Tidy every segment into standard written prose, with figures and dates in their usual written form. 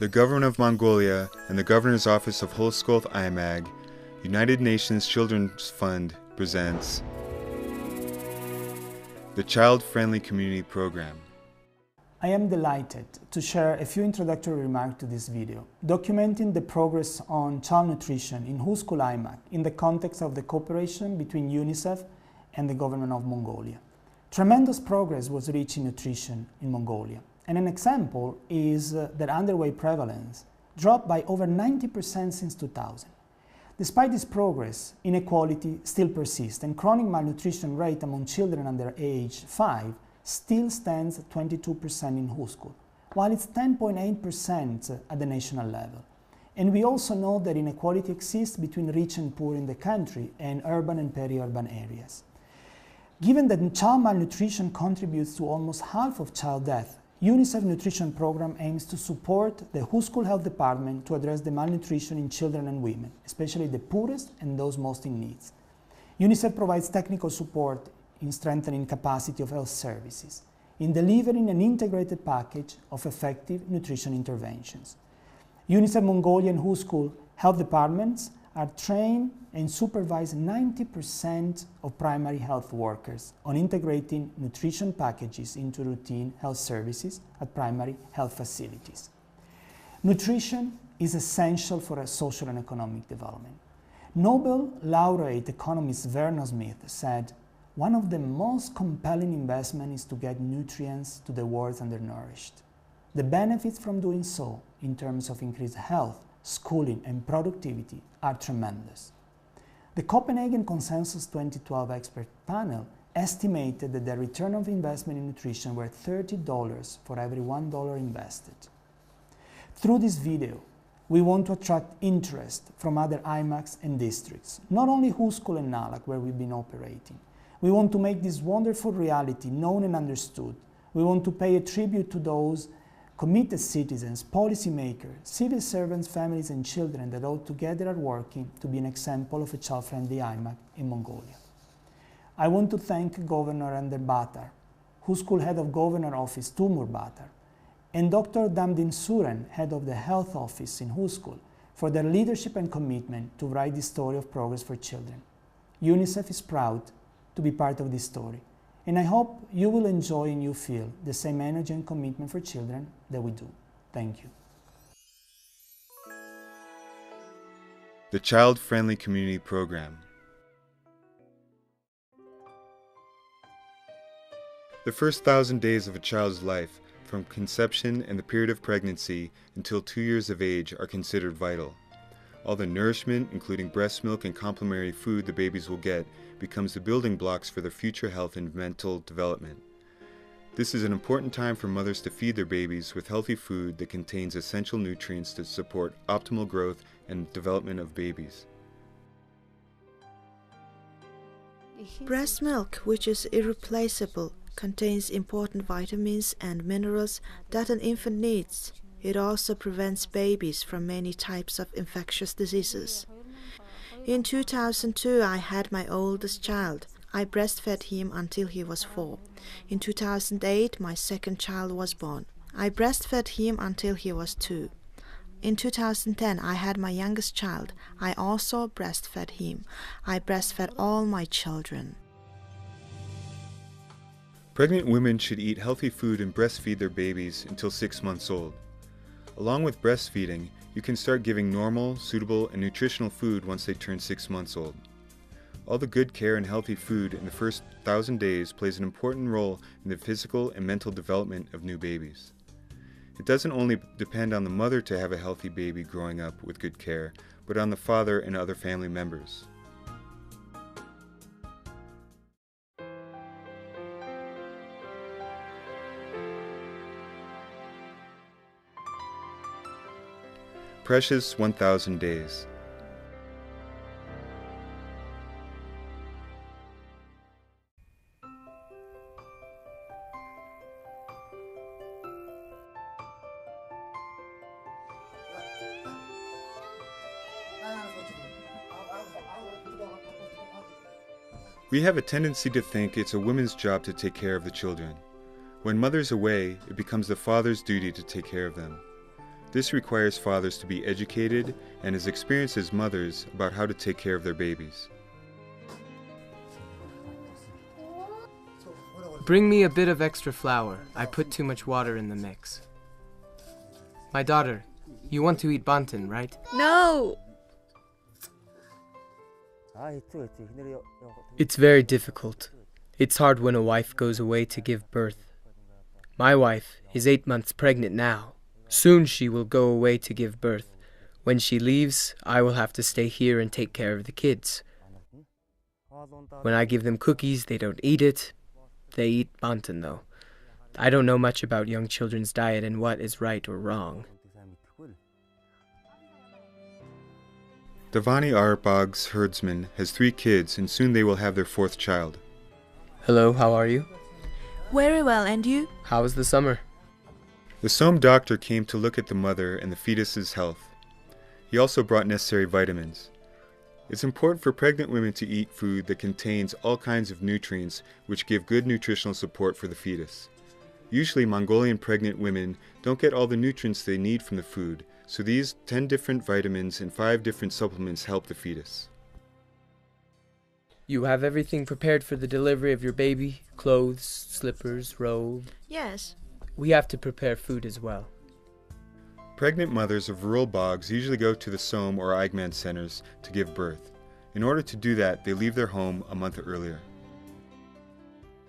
The Government of Mongolia and the Governor's Office of Holoskoth IMAG, United Nations Children's Fund presents the Child Friendly Community Program. I am delighted to share a few introductory remarks to this video, documenting the progress on child nutrition in Huskul IMAG in the context of the cooperation between UNICEF and the Government of Mongolia. Tremendous progress was reached in nutrition in Mongolia, and an example is that underweight prevalence dropped by over 90% since 2000. Despite this progress, inequality still persists, and chronic malnutrition rate among children under age 5 still stands at 22% in Huskul, while it's 10.8% at the national level. And we also know that inequality exists between rich and poor in the country and urban and peri-urban areas. Given that child malnutrition contributes to almost half of child death, UNICEF Nutrition Program aims to support the Huskul Health Department to address the malnutrition in children and women, especially the poorest and those most in need. UNICEF provides technical support in strengthening capacity of health services, in delivering an integrated package of effective nutrition interventions. UNICEF Mongolia and Huskul Health Departments are trained and supervise 90% of primary health workers on integrating nutrition packages into routine health services at primary health facilities. Nutrition is essential for a social and economic development. Nobel laureate economist Vernon Smith said, "One of the most compelling investments is to get nutrients to the world undernourished. The benefits from doing so in terms of increased health, schooling, and productivity are tremendous." The Copenhagen Consensus 2012 expert panel estimated that the return of investment in nutrition were $30 for every $1 invested. Through this video, we want to attract interest from other IMAGs and districts, not only Huskul and Nalak, where we've been operating. We want to make this wonderful reality known and understood. We want to pay a tribute to those committed citizens, policymakers, civil servants, families, and children that all together are working to be an example of a child-friendly IMAG in Mongolia. I want to thank Governor Ender Batar, Huskul Head of Governor Office Tumur Batar, and Dr. Damdin Suren, Head of the Health Office in Huskul, for their leadership and commitment to write this story of progress for children. UNICEF is proud to be part of this story, and I hope you will enjoy and you feel the same energy and commitment for children that we do. Thank you. The Child Friendly Community Program. The first 1,000 days of a child's life, from conception and the period of pregnancy until 2 years of age, are considered vital. All the nourishment, including breast milk and complementary food the babies will get, becomes the building blocks for their future health and mental development. This is an important time for mothers to feed their babies with healthy food that contains essential nutrients to support optimal growth and development of babies. Breast milk, which is irreplaceable, contains important vitamins and minerals that an infant needs. It also prevents babies from many types of infectious diseases. In 2002, I had my oldest child. I breastfed him until he was 4. In 2008, my second child was born. I breastfed him until he was 2. In 2010, I had my youngest child. I also breastfed him. I breastfed all my children. Pregnant women should eat healthy food and breastfeed their babies until 6 months old. Along with breastfeeding, you can start giving normal, suitable, and nutritional food once they turn 6 months old. All the good care and healthy food in the first 1,000 days plays an important role in the physical and mental development of new babies. It doesn't only depend on the mother to have a healthy baby growing up with good care, but on the father and other family members. Precious 1,000 days. We have a tendency to think it's a woman's job to take care of the children. When mother's away, it becomes the father's duty to take care of them. This requires fathers to be educated and as experienced as mothers about how to take care of their babies. Bring me a bit of extra flour. I put too much water in the mix. My daughter, you want to eat bantan, right? No! It's very difficult. It's hard when a wife goes away to give birth. My wife is 8 months pregnant now. Soon she will go away to give birth. When she leaves, I will have to stay here and take care of the kids. When I give them cookies, they don't eat it. They eat bantan though. I don't know much about young children's diet and what is right or wrong. Davani Arbog's herdsman has 3 kids and soon they will have their 4th child. Hello, how are you? Very well, and you? How was the summer? The Somme doctor came to look at the mother and the fetus's health. He also brought necessary vitamins. It's important for pregnant women to eat food that contains all kinds of nutrients which give good nutritional support for the fetus. Usually Mongolian pregnant women don't get all the nutrients they need from the food, so these 10 different vitamins and 5 different supplements help the fetus. You have everything prepared for the delivery of your baby? Clothes, slippers, robe? Yes. We have to prepare food as well. Pregnant mothers of rural bogs usually go to the Somme or Aigman centers to give birth. In order to do that, they leave their home a month earlier.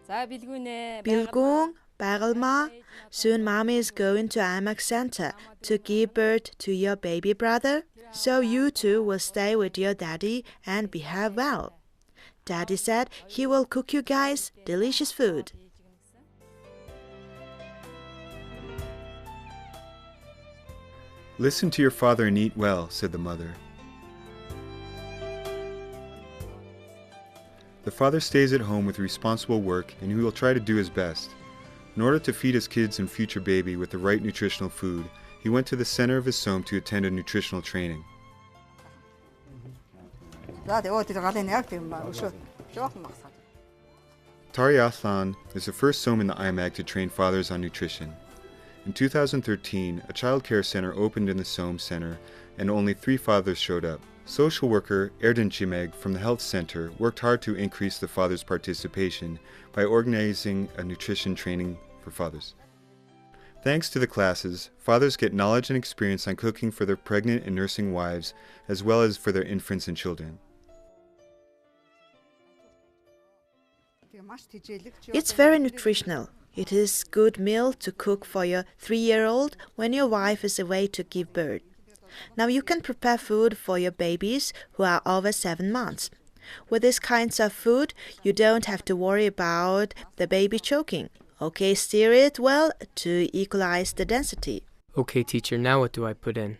Bilgung, Barelma, soon mommy is going to Aimak Center to give birth to your baby brother, so you two will stay with your daddy and behave well. Daddy said he will cook you guys delicious food. Listen to your father and eat well, said the mother. The father stays at home with responsible work and he will try to do his best. In order to feed his kids and future baby with the right nutritional food, he went to the center of his Somme to attend a nutritional training. Tari Aslan is the first Somme in the IMAG to train fathers on nutrition. In 2013, a child care center opened in the Somme Center and only 3 fathers showed up. Social worker Erden Chimeg from the health center worked hard to increase the fathers' participation by organizing a nutrition training for fathers. Thanks to the classes, fathers get knowledge and experience on cooking for their pregnant and nursing wives, as well as for their infants and children. It's very nutritional. It is good meal to cook for your 3-year-old when your wife is away to give birth. Now you can prepare food for your babies who are over 7 months. With these kinds of food, you don't have to worry about the baby choking. Okay, stir it well to equalize the density. Okay, teacher, now what do I put in?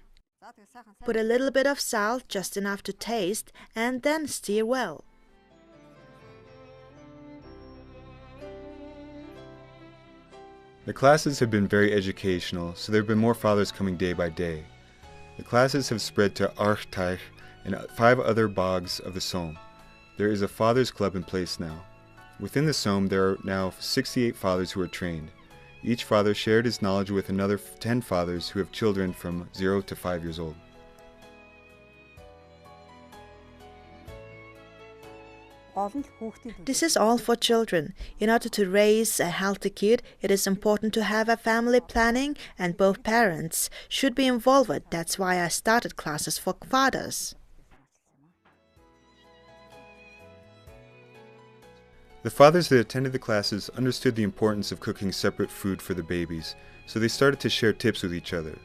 Put a little bit of salt, just enough to taste, and then stir well. The classes have been very educational, so there have been more fathers coming day by day. The classes have spread to Archteich and 5 other bogs of the Somme. There is a fathers club in place now. Within the Somme, there are now 68 fathers who are trained. Each father shared his knowledge with another 10 fathers who have children from 0 to 5 years old. This is all for children. In order to raise a healthy kid, it is important to have a family planning and both parents should be involved. That's why I started classes for fathers. The fathers that attended the classes understood the importance of cooking separate food for the babies, so they started to share tips with each other.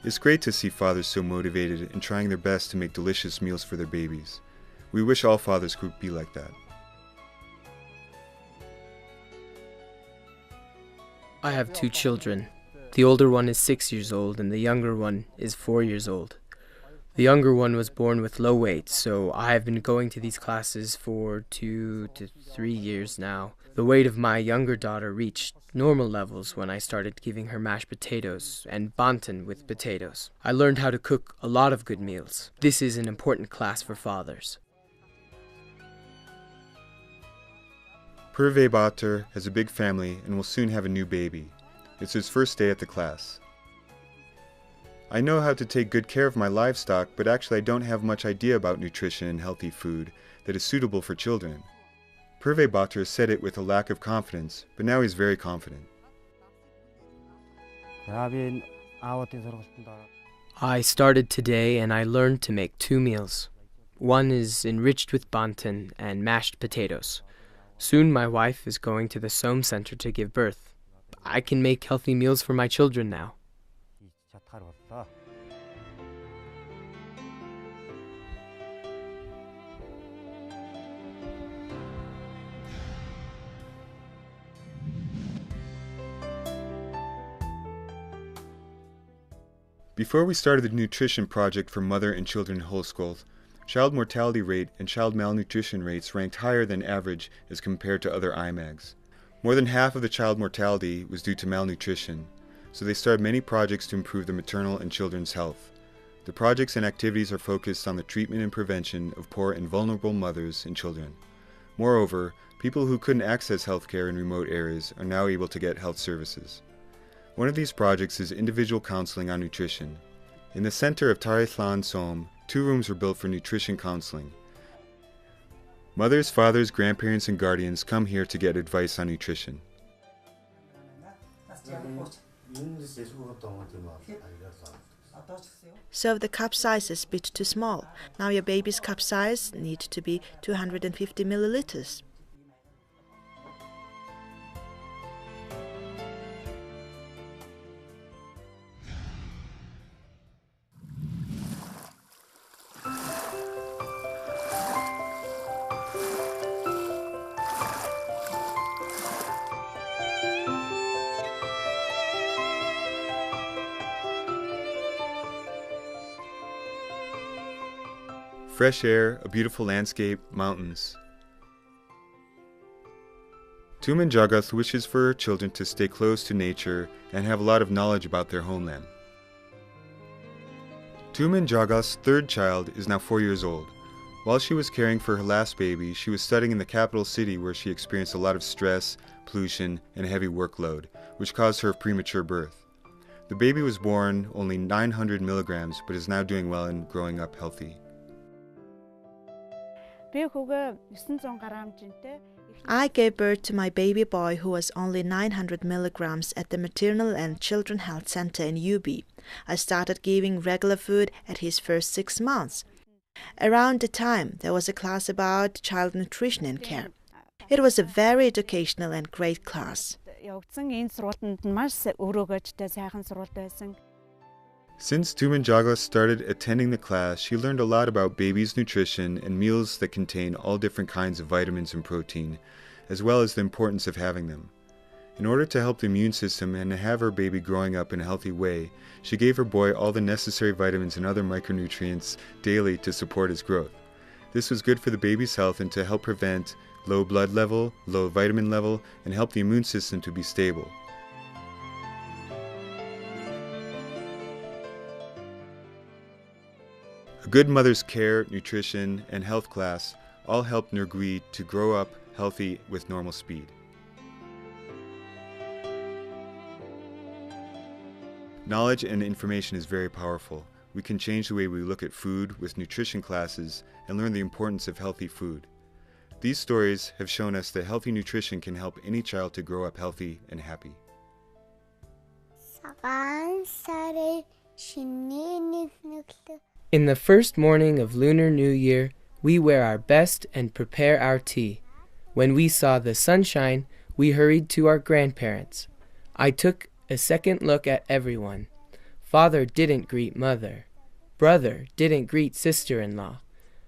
It's great to see fathers so motivated and trying their best to make delicious meals for their babies. We wish all fathers could be like that. I have 2 children. The older one is 6 years old and the younger one is 4 years old. The younger one was born with low weight, so I have been going to these classes for 2 to 3 years now. The weight of my younger daughter reached normal levels when I started giving her mashed potatoes and bantan with potatoes. I learned how to cook a lot of good meals. This is an important class for fathers. Purve Batur has a big family and will soon have a new baby. It's his first day at the class. I know how to take good care of my livestock, but actually I don't have much idea about nutrition and healthy food that is suitable for children. Purve Batra said it with a lack of confidence, but now he's very confident. I started today and I learned to make 2 meals. One is enriched with bantan and mashed potatoes. Soon my wife is going to the Som Center to give birth. I can make healthy meals for my children now. Before we started the nutrition project for mother and children in Holskold, child mortality rate and child malnutrition rates ranked higher than average as compared to other IMAGs. More than half of the child mortality was due to malnutrition, so they started many projects to improve the maternal and children's health. The projects and activities are focused on the treatment and prevention of poor and vulnerable mothers and children. Moreover, people who couldn't access healthcare in remote areas are now able to get health services. One of these projects is individual counseling on nutrition. In the center of Taritlan Som, 2 rooms were built for nutrition counseling. Mothers, fathers, grandparents, and guardians come here to get advice on nutrition. So the cup size is a bit too small. Now your baby's cup size needs to be 250 milliliters. Fresh air, a beautiful landscape, mountains. Tumen Jagath wishes for her children to stay close to nature and have a lot of knowledge about their homeland. Tumen Jagath's 3rd child is now 4 years old. While she was caring for her last baby, she was studying in the capital city where she experienced a lot of stress, pollution, and a heavy workload, which caused her premature birth. The baby was born only 900 milligrams, but is now doing well and growing up healthy. I gave birth to my baby boy who was only 900 milligrams at the Maternal and Children Health Center in UB. I started giving regular food at his first 6 months. Around the time, there was a class about child nutrition and care. It was a very educational and great class. Since Tumen Jagath started attending the class, she learned a lot about babies' nutrition and meals that contain all different kinds of vitamins and protein, as well as the importance of having them. In order to help the immune system and to have her baby growing up in a healthy way, she gave her boy all the necessary vitamins and other micronutrients daily to support his growth. This was good for the baby's health and to help prevent low blood level, low vitamin level, and help the immune system to be stable. A good mother's care, nutrition, and health class all helped Nurgui to grow up healthy with normal speed. Knowledge and information is very powerful. We can change the way we look at food with nutrition classes and learn the importance of healthy food. These stories have shown us that healthy nutrition can help any child to grow up healthy and happy. In the first morning of Lunar New Year, we wear our best and prepare our tea. When we saw the sunshine, we hurried to our grandparents. I took a second look at everyone. Father didn't greet mother. Brother didn't greet sister-in-law.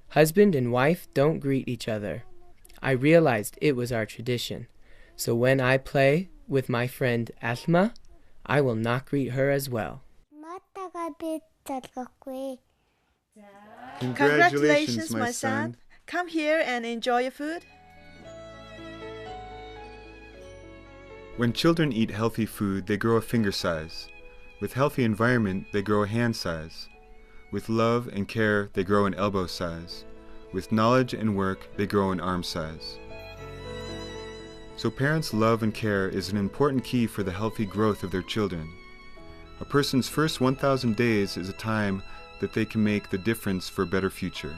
Husband and wife don't greet each other. I realized it was our tradition. So when I play with my friend Asma, I will not greet her as well. Congratulations, my son. Come here and enjoy your food. When children eat healthy food, they grow a finger size. With healthy environment, they grow a hand size. With love and care, they grow an elbow size. With knowledge and work, they grow an arm size. So parents' love and care is an important key for the healthy growth of their children. A person's first 1,000 days is a time that they can make the difference for a better future.